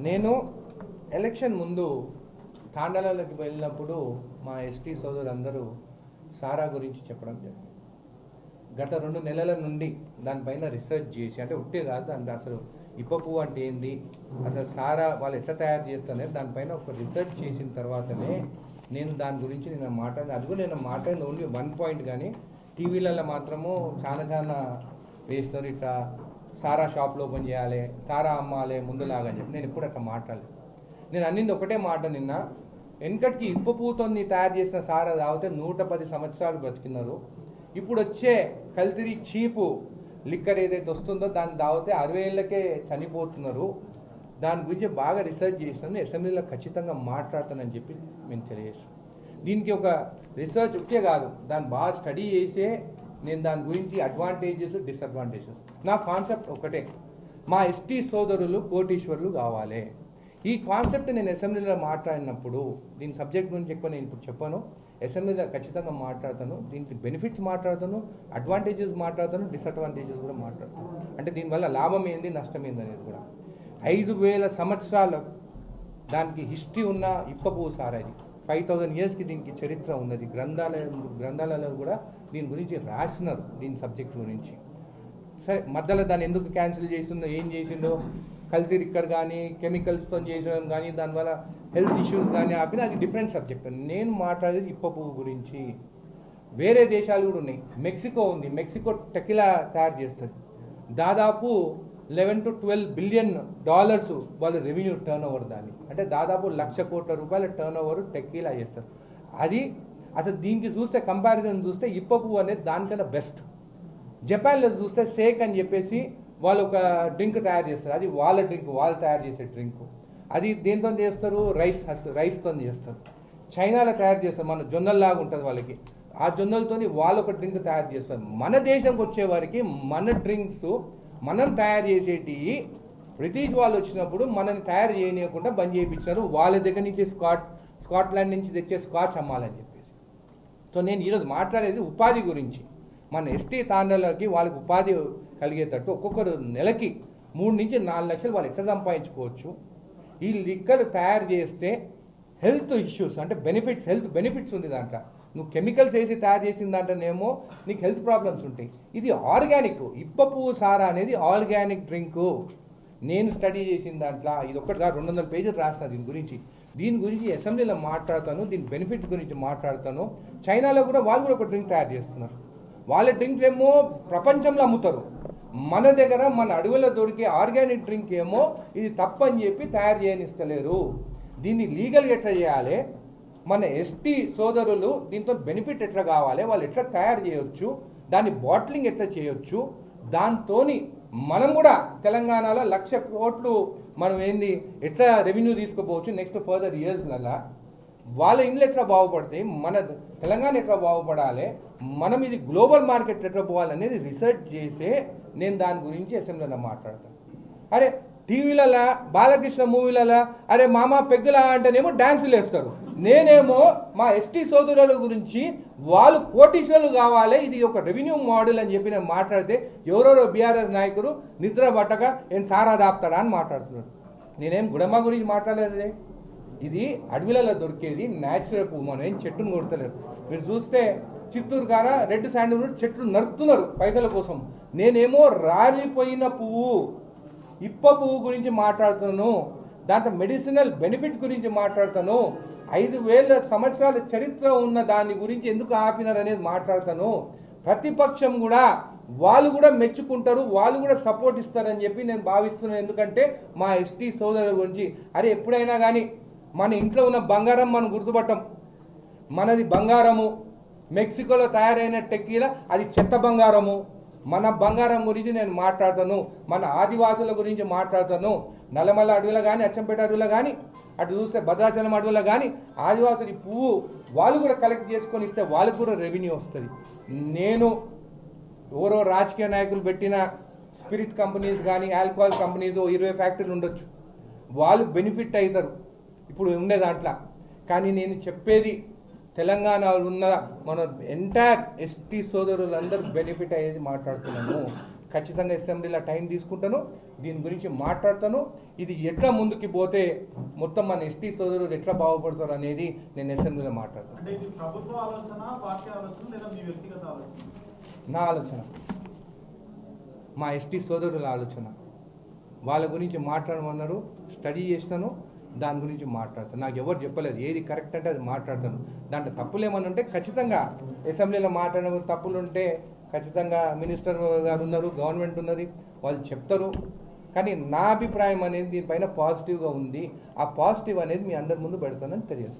నేను ఎలక్షన్ ముందు తాండాలలోకి వెళ్ళినప్పుడు మా ఎస్టీ సోదరులందరూ సారా గురించి చెప్పడం జరిగింది. గత 2 నెలల నుండి దానిపైన రీసెర్చ్ చేసి, అంటే ఉంటే కాదు, దాంట్లో అసలు ఇప్ప పువ్వు అంటే ఏంది, అసలు సారా వాళ్ళు ఎట్లా తయారు చేస్తారనే దానిపైన ఒక రీసెర్చ్ చేసిన తర్వాతనే నేను దాని గురించి నేను మాట్లాడిన. అది కూడా నేను మాట్లాడిన ఓన్లీ 1 పాయింట్, కానీ టీవీలలో మాత్రము చాలా వేస్తున్నారు, ఇట్లా సారా షాప్లో ఓపెన్ చేయాలి, సారా అమ్మాలి ముందులాగా అని చెప్పి. నేను ఎప్పుడు అట్లా మాట్లాడలేదు. నేను అన్నింది ఒకటే మాట, నిన్న వెనకటికి ఇప్ప పువ్వుతో తయారు చేసిన సారా తాగితే 110 సంవత్సరాలు బ్రతికినారు. ఇప్పుడు వచ్చే కల్తీ చీపు లిక్కర్ ఏదైతే వస్తుందో దాన్ని తాగితే 60 ఏళ్ళకే చనిపోతున్నారు. దాని గురించి బాగా రీసెర్చ్ చేస్తాను, అసెంబ్లీలో ఖచ్చితంగా మాట్లాడతానని చెప్పి మేము తెలియజేస్తాం. దీనికి ఒక రీసెర్చ్ ఉంటే కాదు, దాన్ని బాగా స్టడీ చేసే నేను దాని గురించి అడ్వాంటేజెస్ డిసడ్వాంటేజెస్. నా కాన్సెప్ట్ ఒకటే, మా ఎస్టీ సోదరులు కోటీశ్వరులు కావాలి. ఈ కాన్సెప్ట్ నేను అసెంబ్లీలో మాట్లాడినప్పుడు, దీని సబ్జెక్ట్ గురించి ఎక్కువ నేను ఇప్పుడు చెప్పాను, అసెంబ్లీలో ఖచ్చితంగా మాట్లాడతాను. దీనికి బెనిఫిట్స్ మాట్లాడతాను, అడ్వాంటేజెస్ మాట్లాడతాను, డిసడ్వాంటేజెస్ కూడా మాట్లాడతాను. అంటే దీనివల్ల లాభం ఏంది, నష్టం ఏంది అనేది కూడా. 5000 సంవత్సరాల దానికి హిస్టరీ ఉన్న ఇప్ప పువ్వు సారా ఇది. 5000 ఇయర్స్కి దీనికి చరిత్ర ఉన్నది. గ్రంథాలలో కూడా దీని గురించి రాసినారు, దీని సబ్జెక్ట్ గురించి. సరే, మధ్యలో దాన్ని ఎందుకు క్యాన్సిల్ చేసిందో, ఏం చేసిండో, కల్తీ లిక్కర్ కానీ కెమికల్స్తో చేసడం కానీ దానివల్ల హెల్త్ ఇష్యూస్ కానీ ఆపిన, అది డిఫరెంట్ సబ్జెక్ట్. నేను మాట్లాడేది ఇప్ప పువ్వు గురించి. వేరే దేశాలు కూడా ఉన్నాయి. మెక్సికో ఉంది, మెక్సికో టెకిలా తయారు చేస్తుంది. దాదాపు 11 to 12 బిలియన్ డాలర్స్ వాళ్ళ రెవెన్యూ టర్న్ ఓవర్. దాన్ని అంటే దాదాపు 1,00,000 కోట్ల రూపాయల టర్న్ ఓవర్ టెక్కిలా చేస్తారు. అది అసలు దీనికి చూస్తే, కంపారిజన్ చూస్తే ఇప్ప పువ్వు అనేది దానికన్నా బెస్ట్. జపాన్లో చూస్తే షేక్ అని చెప్పేసి వాళ్ళు ఒక డ్రింక్ తయారు చేస్తారు. అది వాళ్ళ డ్రింక్, వాళ్ళు తయారు చేసే డ్రింక్. అది దేంతో చేస్తారు, రైస్తో చేస్తారు. చైనాలో తయారు చేస్తారు, మన జొన్నల్లాగా ఉంటుంది వాళ్ళకి. ఆ జొన్నలతో వాళ్ళు ఒక డ్రింక్ తయారు చేస్తారు. మన దేశంకి వచ్చేవారికి మన డ్రింక్స్ మనం తయారు చేసేటి బ్రిటిష్ వాళ్ళు వచ్చినప్పుడు మనని తయారు చేయనీయకుండా బంద్ చేయించారు. వాళ్ళ దగ్గర నుంచి స్కాట్లాండ్ నుంచి తెచ్చే స్కాచ్ అమ్మాలని చెప్పేసి. సో నేను ఈరోజు మాట్లాడేది ఉపాధి గురించి. మన ఎస్టీ తాండాలకి వాళ్ళకి ఉపాధి కలిగేటట్టు ఒక్కొక్కరు నెలకి 3 నుంచి 4 లక్షలు వాళ్ళు ఎట్లా సంపాదించుకోవచ్చు. ఈ లిక్కర్ తయారు చేస్తే హెల్త్ ఇష్యూస్ అంటే హెల్త్ బెనిఫిట్స్ ఉంది దాంట్లో. నువ్వు కెమికల్స్ వేసి తయారు చేసిన దాంట్లోనేమో నీకు హెల్త్ ప్రాబ్లమ్స్ ఉంటాయి. ఇది ఆర్గానిక్, ఇప్ప పువ్వు సారా అనేది ఆర్గానిక్ డ్రింకు. నేను స్టడీ చేసిన దాంట్లో ఇది ఒక్కటిగా 200 పేజీలు రాసిన దీని గురించి అసెంబ్లీలో మాట్లాడతాను. దీని బెనిఫిట్స్ గురించి మాట్లాడతాను. చైనాలో కూడా వాళ్ళు కూడా ఒక డ్రింక్ తయారు చేస్తున్నారు. వాళ్ళ డ్రింక్ ఏమో ప్రపంచంలో అమ్ముతారు. మన దగ్గర మన అడవుల్లో దొరికే ఆర్గానిక్ డ్రింక్ ఏమో ఇది తప్పని చెప్పి తయారు చేయనిస్తలేరు. దీన్ని లీగల్గా ఎట్లా చేయాలి, మన ఎస్టీ సోదరులు దీంతో బెనిఫిట్ ఎట్లా కావాలి, వాళ్ళు ఎట్లా తయారు చేయొచ్చు, దాన్ని బాటిలింగ్ ఎట్లా చేయొచ్చు, దాంతో మనం కూడా తెలంగాణలో 1,00,000 కోట్లు మనం ఎట్లా రెవెన్యూ తీసుకుపోవచ్చు నెక్స్ట్ ఫర్దర్ ఇయర్స్లలో. వాళ్ళ ఇండ్లు ఎట్లా బాగుపడతాయి, మన తెలంగాణ ఎట్లా బాగుపడాలి, మనం ఇది గ్లోబల్ మార్కెట్ ఎట్లా పోవాలనేది రీసెర్చ్ చేసే నేను దాని గురించి అసెంబ్లీలో మాట్లాడతాను. అరే టీవీలలో బాలకృష్ణ మూవీలలో అరే మామ పెగ్గులా అంటేనేమో డ్యాన్సులు వేస్తారు. నేనేమో మా ఎస్టీ సోదరుల గురించి వాళ్ళు కోటీశ్వరులు కావాలి, ఇది ఒక రెవెన్యూ మోడల్ అని చెప్పి నేను మాట్లాడితే ఎవరెవరో బీఆర్ఎస్ నాయకులు నిద్ర పట్టక ఏం సారా దాపుతాడా అని మాట్లాడుతున్నారు. నేనేం గుడమ్మ గురించి మాట్లాడలేదు. ఇది అడవిలలో దొరికేది న్యాచురల్ పువ్వు, మనం ఏం చెట్టును కొడతలేరు. మీరు చూస్తే చిత్తూరు కాడ రెడ్ శాండిల్వుడ్ చెట్లు నరుకుతున్నారు పైసల కోసం. నేనేమో రాలిపోయిన పువ్వు ఇప్ప పువ్వు గురించి మాట్లాడుతాను. దాంట్లో మెడిసినల్ బెనిఫిట్ గురించి మాట్లాడతాను. 5,000 సంవత్సరాల చరిత్ర ఉన్న దాని గురించి ఎందుకు ఆపినారు అనేది మాట్లాడతాను. ప్రతిపక్షం కూడా వాళ్ళు కూడా మెచ్చుకుంటారు, వాళ్ళు కూడా సపోర్ట్ ఇస్తారని చెప్పి నేను భావిస్తున్నాను. ఎందుకంటే మా ఎస్టీ సోదరుల గురించి అరే ఎప్పుడైనా కానీ మన ఇంట్లో ఉన్న బంగారం మనం గుర్తుపట్టం. మనది బంగారము, మెక్సికోలో తయారైన టెక్కీలా అది చెత్త బంగారము. మన బంగారం గురించి నేను మాట్లాడతాను. మన ఆదివాసుల గురించి మాట్లాడతాను. నల్లమల్ల అడవిలో కానీ, అచ్చంపేట అడవిలో కానీ, అటు చూస్తే భద్రాచలం అడవిలో కానీ ఆదివాసులు పువ్వు వాళ్ళు కూడా కలెక్ట్ చేసుకొని ఇస్తే వాళ్ళకు కూడా రెవెన్యూ వస్తుంది. నేను ఎవరో రాజకీయ నాయకులు పెట్టిన స్పిరిట్ కంపెనీస్ కానీ, ఆల్కహాల్ కంపెనీస్ 20 ఫ్యాక్టరీలు ఉండొచ్చు, వాళ్ళు బెనిఫిట్ అవుతారు ఇప్పుడు ఉండే దాంట్లో. కానీ నేను చెప్పేది తెలంగాణలో ఉన్న మన ఎంటైర్ ఎస్టీ సోదరులందరూ బెనిఫిట్ అయ్యేది మాట్లాడుతున్నాము. ఖచ్చితంగా అసెంబ్లీలో టైం తీసుకుంటాను, దీని గురించి మాట్లాడతాను. ఇది ఎట్లా ముందుకు పోతే మొత్తం మన ఎస్టీ సోదరులు ఎట్లా బాగుపడతారు అనేది నేను అసెంబ్లీలో మాట్లాడతాను. అంటే ఇది ప్రభుత్వ ఆలోచన, పార్టీ ఆలోచన లేదా మీ వ్యక్తిగత ఆలోచన? నా ఆలోచన, మా ఎస్టీ సోదరుల ఆలోచన. వాళ్ళ గురించి మాట్లాడమన్నారు, స్టడీ చేస్తాను, దాని గురించి మాట్లాడతాను. నాకు ఎవరు చెప్పలేదు ఏది కరెక్ట్ అంటే అది మాట్లాడతాను. దాంట్లో తప్పులు ఏమన్నా ఉంటే ఖచ్చితంగా అసెంబ్లీలో మాట్లాడిన తప్పులు ఉంటే ఖచ్చితంగా మినిస్టర్ గారు ఉన్నారు, గవర్నమెంట్ ఉన్నది, వాళ్ళు చెప్తారు. కానీ నా అభిప్రాయం అనేది దీనిపైన పాజిటివ్గా ఉంది. ఆ పాజిటివ్ అనేది మీ అందరి ముందు పెడతానని తెలియజేస్తాను.